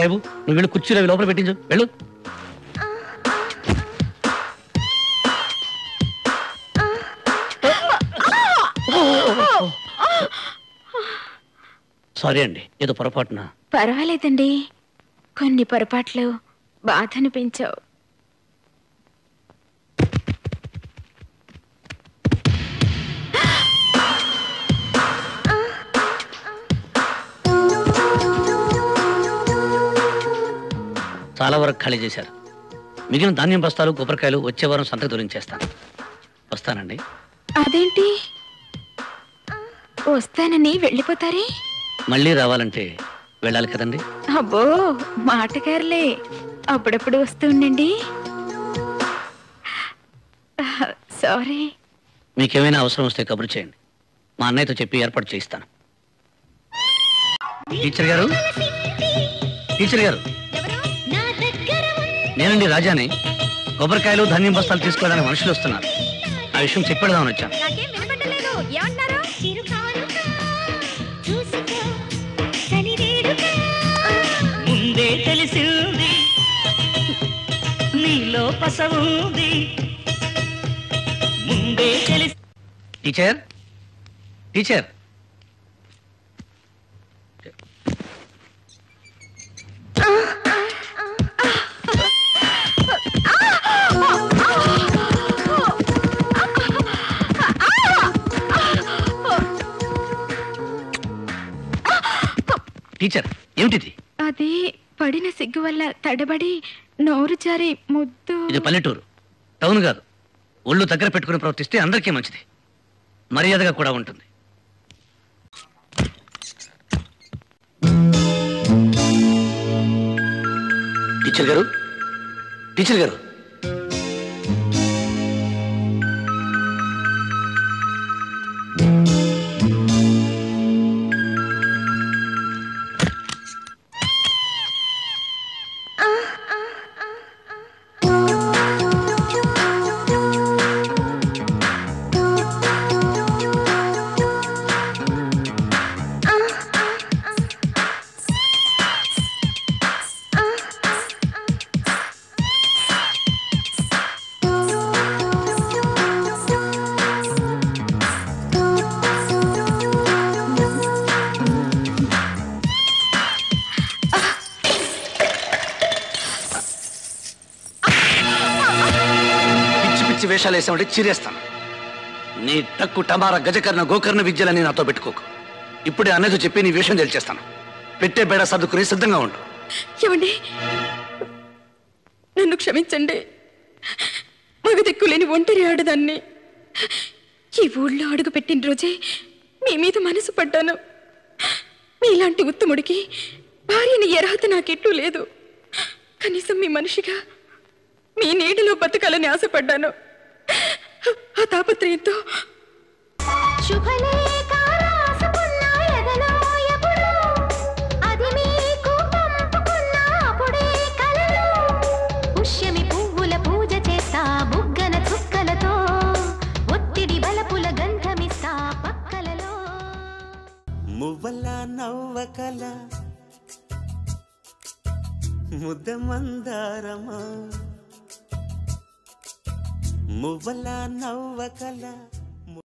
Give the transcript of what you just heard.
బాబు నువ్వు వెళ్ళి కుర్చీలో లోపల పెట్టించు వెళ్ళు. సారీ అండి, ఏదో పొరపాటున. పర్వాలేదండి, కొన్ని పొరపాట్లు బాధ అనిపించావు. చాలా వరకు ఖాళీ చేశారు. మిగిలిన ధాన్యం బస్తాలు కొబ్బరికాయలు వచ్చే వారం సంతకు దొరించేస్తాను. వస్తానండి. అదేంటి వస్తానని వెళ్ళిపోతారే? మళ్ళీ రావాలంటే వెళ్ళాలి కదండి. అబ్బో మాటగారులే, అప్పుడప్పుడు వస్తూ ఉండండి. సారీ. మీకేమైనా అవసరం వస్తే కబురు చేయండి, మా అన్నయ్యతో చెప్పి ఏర్పాటు చేయిస్తాను. టీచర్ గారు, టీచర్ గారు, నేనండి రాజాని. కొబ్బరికాయలు ధాన్యం బస్తాలు తీసుకోవడానికి మనుషులు వస్తున్నారు. ఆ విషయం చెప్పేద్దామని వచ్చాను. ముందే తెలిసింది నీలో పసవుంది, ముందే తెలిసి. టీచర్, టీచర్, టీచర్ ఏమిటిది? అది పడిన సిగ్గు వల్ల తడబడి నోరు జారి ముద్దు. ఇది పల్లెటూరు, టౌన్ కాదు. ఒళ్ళు దగ్గర పెట్టుకుని ప్రవర్తిస్తే అందరికీ మంచిది, మర్యాదగా కూడా ఉంటుంది. టీచర్ గారు, టీచర్ గారు, వేషాలు వేసామంటే చీరేస్తాను. నీ టక్కు టమారా గజకర్ణ గోకర్ణ విద్యలని నాతో పెట్టుకోకు. ఇప్పుడే అన్నయ్యతో చెప్పి నీ విషయం తెలిచేస్తాను. పెట్టే బేడ సర్దుకుని సిద్ధంగా ఉండు. ఏమండి, నన్ను క్షమించండి. మగ దిక్కులేని ఒంటరి ఆడదాన్ని. ఈ ఊళ్ళో అడుగు పెట్టిన రోజే మీ మీద మనసు పడ్డాను. మీలాంటి ఉత్తముడికి భార్యని అర్హత నాకెట్టూ లేదు. కనీసం మీ మనిషిగా మీ నీటిలో బతకాలని ఆశపడ్డాను. ఆ తాపత్రయంతో పుష్యమి పువ్వుల పూజ చేస్తా, బుగ్గన చుక్కలతో ఒత్తిడి బలపుల గంధమిస్తా పక్కలలో. మువ్వల నవ్వకల ముద్ద మందారమా, మువ్వల నవ్వకల